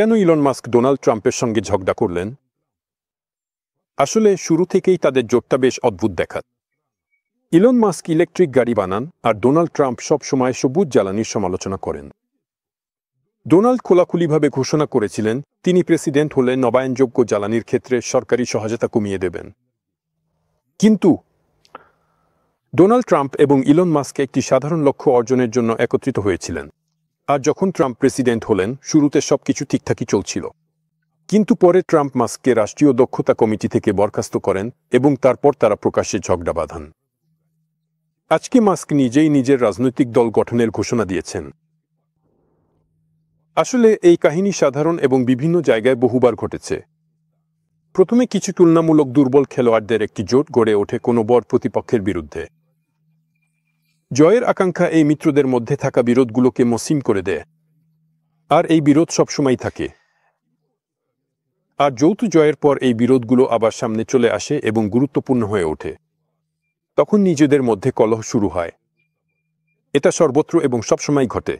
কেন Elon Musk Donald ট্রাম্পের সঙ্গে ঝগড়া করলেন? আসলে শুরু থেকেই তাদের জোটটা বেশ অদ্ভুত দেখাত। ইলন মাস্ক ইলেকট্রিক গাড়ি বানান আর ডোনাল্ড ট্রাম্প সব সময় সবুজ জ্বালানির সমালোচনা করেন। ডোনাল্ড খোলাখুলিভাবে ঘোষণা করেছিলেন তিনি প্রেসিডেন্ট হলে নবায়নযোগ্য জ্বালানির ক্ষেত্রে সরকারি সহায়তা কমিয়ে দেবেন। কিন্তু ডোনাল্ড ট্রাম্প এবং ইলন মাস্ক একটি সাধারণ লক্ষ্য অর্জনের জন্য একত্রিত হয়েছিলেন। আর যখন ট্রাম্প প্রেসিডেন্ট হলেন শুরুতে সবকিছু ঠিকঠাকই চলছিল, কিন্তু পরে ট্রাম্প মাস্ককে রাষ্ট্রীয় দক্ষতা কমিটি থেকে বরখাস্ত করেন এবং তারপর তারা প্রকাশ্যে ঝগড়া বাঁধান। আজকে মাস্ক নিজেই নিজের রাজনৈতিক দল গঠনের ঘোষণা দিয়েছেন। আসলে এই কাহিনী সাধারণ এবং বিভিন্ন জায়গায় বহুবার ঘটেছে। প্রথমে কিছু তুলনামূলক দুর্বল খেলোয়াড়দের একটি জোট গড়ে ওঠে কোনো বড় প্রতিপক্ষের বিরুদ্ধে। জয়ের আকাঙ্ক্ষা এই মিত্রদের মধ্যে থাকা বিরোধগুলোকে মসৃণ করে দেয়, আর এই বিরোধ সবসময় থাকে। আর যৌথ জয়ের পর এই বিরোধগুলো আবার সামনে চলে আসে এবং গুরুত্বপূর্ণ হয়ে ওঠে। তখন নিজেদের মধ্যে কলহ শুরু হয়। এটা সর্বত্র এবং সবসময় ঘটে।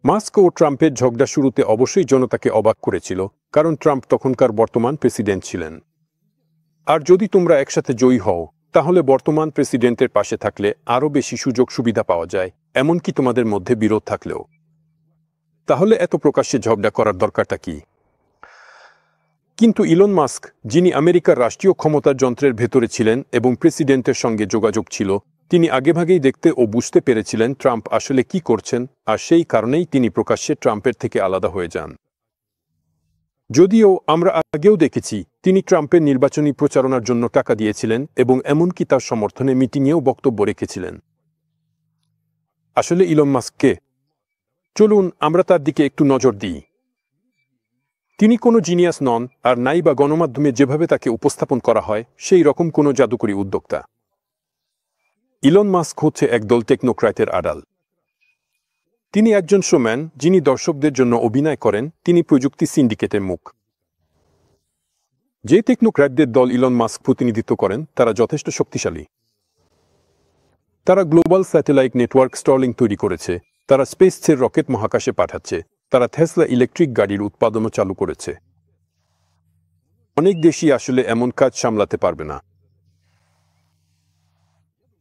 মাস্ক ও ট্রাম্পের ঝগড়া শুরুতে অবশ্যই জনতাকে অবাক করেছিল, কারণ ট্রাম্প তখনকার বর্তমান প্রেসিডেন্ট ছিলেন। আর যদি তোমরা একসাথে জয়ী হও, তাহলে বর্তমান প্রেসিডেন্টের পাশে থাকলে আরও বেশি সুযোগ সুবিধা পাওয়া যায়, এমনকি তোমাদের মধ্যে বিরোধ থাকলেও। তাহলে এত প্রকাশ্যে ঝগড়া করার দরকারটা কি? কিন্তু ইলন মাস্ক, যিনি আমেরিকার রাষ্ট্রীয় ক্ষমতার যন্ত্রের ভেতরে ছিলেন এবং প্রেসিডেন্টের সঙ্গে যোগাযোগ ছিল, তিনি আগেভাগেই দেখতে ও বুঝতে পেরেছিলেন ট্রাম্প আসলে কি করছেন, আর সেই কারণেই তিনি প্রকাশ্যে ট্রাম্পের থেকে আলাদা হয়ে যান। যদিও আমরা আগেও দেখেছি তিনি ট্রাম্পের নির্বাচনী প্রচারণার জন্য টাকা দিয়েছিলেন এবং এমনকি তার সমর্থনে মিটিংয়েও বক্তব্য রেখেছিলেন। আসলে ইলন মাস্ক কে? চলুন আমরা তার দিকে একটু নজর দিই। তিনি কোনো জিনিয়াস নন, আর নাই বা গণমাধ্যমে যেভাবে তাকে উপস্থাপন করা হয় সেই রকম কোনো জাদুকরী উদ্যোক্তা। ইলন মাস্ক হচ্ছে একদল টেকনোক্র্যাটের আড়াল। তিনি একজন শোম্যান যিনি দর্শকদের জন্য অভিনয় করেন। তিনি প্রযুক্তি সিন্ডিকেটের মুখ। যে টেকনোক্র্যাটদের দল ইলন মাস্ক প্রতিনিধিত্ব করেন তারা যথেষ্ট শক্তিশালী। তারা গ্লোবাল স্যাটেলাইট নেটওয়ার্ক স্টারলিংক তৈরি করেছে, তারা স্পেসের রকেট মহাকাশে পাঠাচ্ছে, তারা টেসলা ইলেকট্রিক গাড়ির উৎপাদনও চালু করেছে। অনেক দেশই আসলে এমন কাজ সামলাতে পারবে না।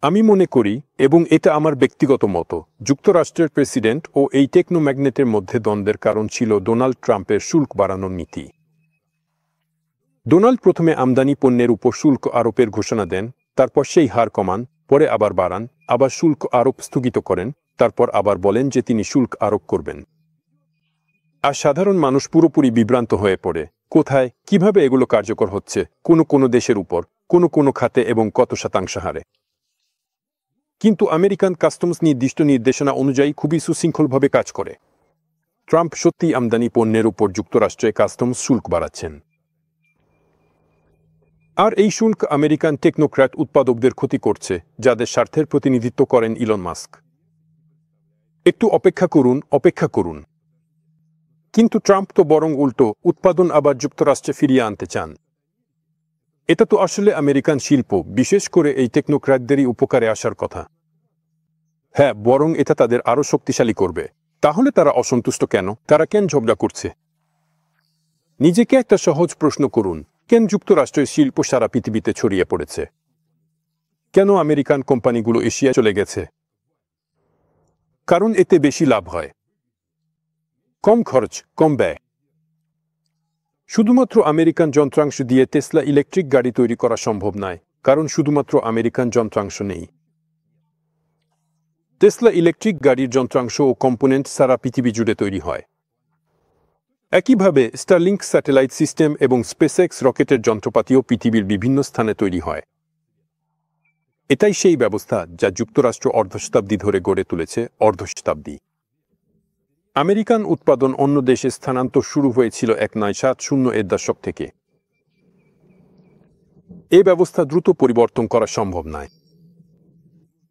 আমি মনে করি, এবং এটা আমার ব্যক্তিগত মত, যুক্তরাষ্ট্রের প্রেসিডেন্ট ও এই টেকনোম্যাগনেটের মধ্যে দ্বন্দ্বের কারণ ছিল ডোনাল্ড ট্রাম্পের শুল্ক বাড়ানোর নীতি। ডোনাল্ড প্রথমে আমদানি পণ্যের উপর শুল্ক আরোপের ঘোষণা দেন, তারপর সেই হার কমান, পরে আবার বাড়ান, আবার শুল্ক আরোপ স্থগিত করেন, তারপর আবার বলেন যে তিনি শুল্ক আরোপ করবেন। আর সাধারণ মানুষ পুরোপুরি বিভ্রান্ত হয়ে পড়ে, কোথায় কিভাবে এগুলো কার্যকর হচ্ছে, কোনো দেশের উপর, কোনো খাতে এবং কত শতাংশ হারে। কিন্তু আমেরিকান কাস্টমস নির্দিষ্ট নির্দেশনা অনুযায়ী খুবই সুশৃঙ্খলভাবে কাজ করে। ট্রাম্প সত্যিই আমদানি পণ্যের উপর যুক্তরাষ্ট্রে কাস্টমস শুল্ক বাড়াচ্ছেন। আর এই শুল্ক আমেরিকান টেকনোক্র্যাট উৎপাদকদের ক্ষতি করছে, যাদের স্বার্থের প্রতিনিধিত্ব করেন ইলন মাস্ক। একটু অপেক্ষা করুন। কিন্তু ট্রাম্প তো বরং উল্টো, উৎপাদন আবার যুক্তরাষ্ট্রে ফিরিয়ে আনতে চান। এটা তো আসলে আমেরিকান শিল্প, বিশেষ করে এই টেকনোক্র্যাটদেরই উপকারে আসার কথা। হ্যাঁ, বরং এটা তাদের আরও শক্তিশালী করবে। তাহলে তারা অসন্তুষ্ট কেন? তারা কেন ঝগড়া করছে? নিজেকে একটা সহজ প্রশ্ন করুন, কেন যুক্তরাষ্ট্রের শিল্প সারা পৃথিবীতে ছড়িয়ে পড়েছে? কেন আমেরিকান কোম্পানিগুলো এশিয়া চলে গেছে? কারণ এতে বেশি লাভ হয়, কম খরচ, কম ব্যয়। শুধুমাত্র আমেরিকান যন্ত্রাংশ দিয়ে টেসলা ইলেকট্রিক গাড়ি তৈরি করা সম্ভব নয়, কারণ শুধুমাত্র আমেরিকান যন্ত্রাংশ নেই। টেসলা ইলেকট্রিক গাড়ির যন্ত্রাংশ ও কম্পোনেন্ট সারা পৃথিবী জুড়ে তৈরি হয়। একইভাবে স্টারলিংক স্যাটেলাইট সিস্টেম এবং স্পেসএক্স রকেটের যন্ত্রপাতিও পৃথিবীর বিভিন্ন স্থানে তৈরি হয়। এটাই সেই ব্যবস্থা যা যুক্তরাষ্ট্র অর্ধশতাব্দী ধরে গড়ে তুলেছে। অর্ধশতাব্দী। আমেরিকান উৎপাদন অন্য দেশে স্থানান্তর শুরু হয়েছিল 1970 এর দশক থেকে। এই ব্যবস্থা দ্রুত পরিবর্তন করা সম্ভব নয়।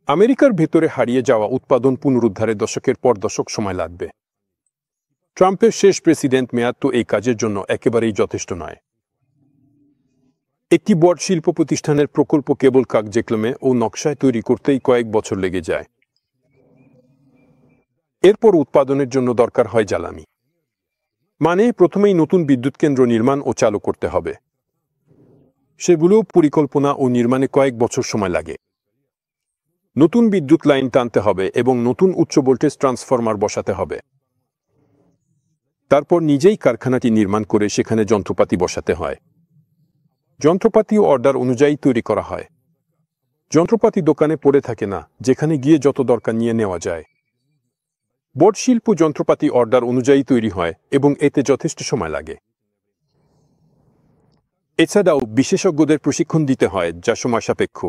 আমেরিকার ভেতরে হারিয়ে যাওয়া উৎপাদন পুনরুদ্ধারে দশকের পর দশক সময় লাগবে। ট্রাম্পের শেষ প্রেসিডেন্ট মেয়াদ তো এই কাজের জন্য একেবারেই যথেষ্ট নয়। একটি বড় শিল্প প্রতিষ্ঠানের প্রকল্প কেবল কাগজে কলমে ও নকশায় তৈরি করতেই কয়েক বছর লেগে যায়। এরপর উৎপাদনের জন্য দরকার হয় জ্বালানি, মানে প্রথমেই নতুন বিদ্যুৎ কেন্দ্র নির্মাণ ও চালু করতে হবে। সেগুলো পরিকল্পনা ও নির্মাণে কয়েক বছর সময় লাগে। নতুন বিদ্যুৎ লাইন টানতে হবে এবং নতুন উচ্চ ভোল্টেজ ট্রান্সফরমার বসাতে হবে। তারপর নিজেই কারখানাটি নির্মাণ করে সেখানে যন্ত্রপাতি বসাতে হয়। যন্ত্রপাতিও অর্ডার অনুযায়ী তৈরি করা হয়। যন্ত্রপাতি দোকানে পড়ে থাকে না, যেখানে গিয়ে যত দরকার নিয়ে নেওয়া যায়। বোর্ড শিল্প যন্ত্রপাতি অর্ডার অনুযায়ী তৈরি হয় এবং এতে যথেষ্ট সময় লাগে। এছাড়াও বিশেষজ্ঞদের প্রশিক্ষণ দিতে হয়, যা সময় সাপেক্ষ।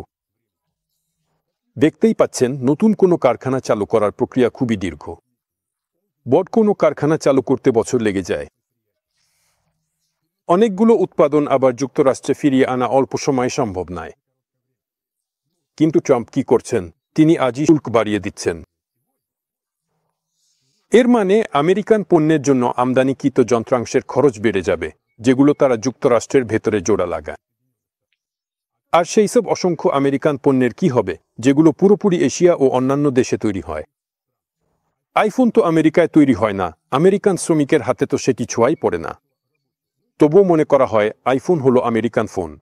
দেখতেই পাচ্ছেন, নতুন কোনো কারখানা চালু করার প্রক্রিয়া খুবই দীর্ঘ। বড় কোনো কারখানা চালু করতে বছর লেগে যায়। অনেকগুলো উৎপাদন আবার যুক্তরাষ্ট্রে ফিরিয়ে আনা অল্প সময়ে সম্ভব নয়। কিন্তু ট্রাম্প কি করছেন? তিনি আজই শুল্ক বাড়িয়ে দিচ্ছেন। এর মানে আমেরিকান পণ্যের জন্য আমদানিকৃত যন্ত্রাংশের খরচ বেড়ে যাবে, যেগুলো তারা যুক্তরাষ্ট্রের ভেতরে জোড়া লাগায়। আর সেই সব অসংখ্য আমেরিকান পণ্যের কি হবে, যেগুলো পুরোপুরি এশিয়া ও অন্যান্য দেশে তৈরি হয়? আইফোন তো আমেরিকায় তৈরি হয় না, আমেরিকান শ্রমিকের হাতে তো সেটি ছোঁয়াই পড়ে না। তবুও মনে করা হয় আইফোন হলো আমেরিকান ফোন।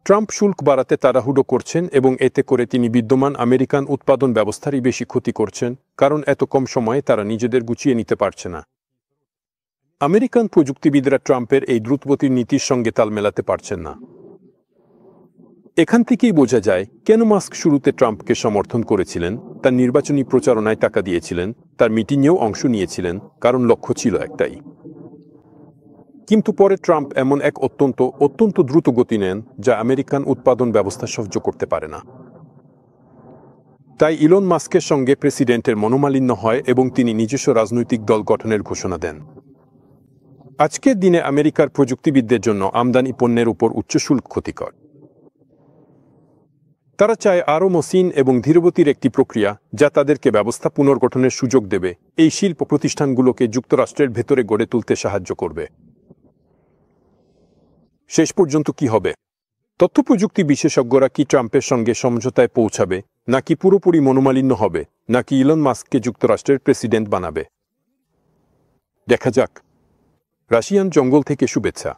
ট্রাম্প শুল্ক বাড়াতে তাড়াহুড়ো করছেন এবং এতে করে তিনি বিদ্যমান আমেরিকান উৎপাদন ব্যবস্থারই বেশি ক্ষতি করছেন, কারণ এত কম সময়ে তারা নিজেদের গুছিয়ে নিতে পারছে না। আমেরিকান প্রযুক্তিবিদরা ট্রাম্পের এই দ্রুতগতির নীতির সঙ্গে তাল মেলাতে পারছেন না। এখান থেকেই বোঝা যায় কেন মাস্ক শুরুতে ট্রাম্পকে সমর্থন করেছিলেন, তার নির্বাচনী প্রচারণায় টাকা দিয়েছিলেন, তার মিটিংয়েও অংশ নিয়েছিলেন, কারণ লক্ষ্য ছিল একটাই। কিন্তু পরে ট্রাম্প এমন এক অত্যন্ত দ্রুত গতি নেন, যা আমেরিকান উৎপাদন ব্যবস্থা সহ্য করতে পারে না। তাই ইলন মাস্কের সঙ্গে প্রেসিডেন্টের মনোমালিন্য হয় এবং তিনি নিজস্ব রাজনৈতিক দল গঠনের ঘোষণা দেন। আজকের দিনে আমেরিকার প্রযুক্তিবিদদের জন্য আমদানি পণ্যের উপর উচ্চ শুল্ক ক্ষতিকর। তারা চায় আরও মসৃণ এবং ধীরগতির একটি প্রক্রিয়া, যা তাদেরকে ব্যবস্থা পুনর্গঠনের সুযোগ দেবে, এই শিল্প প্রতিষ্ঠানগুলোকে যুক্তরাষ্ট্রের ভেতরে গড়ে তুলতে সাহায্য করবে। শেষ পর্যন্ত কি হবে? তথ্যপ্রযুক্তি বিশেষজ্ঞরা কি ট্রাম্পের সঙ্গে সমঝোতায় পৌঁছাবে, নাকি পুরোপুরি মনোমালিন্য হবে, নাকি ইলন মাস্ককে যুক্তরাষ্ট্রের প্রেসিডেন্ট বানাবে? দেখা যাক। রাশিয়ান জঙ্গল থেকে শুভেচ্ছা।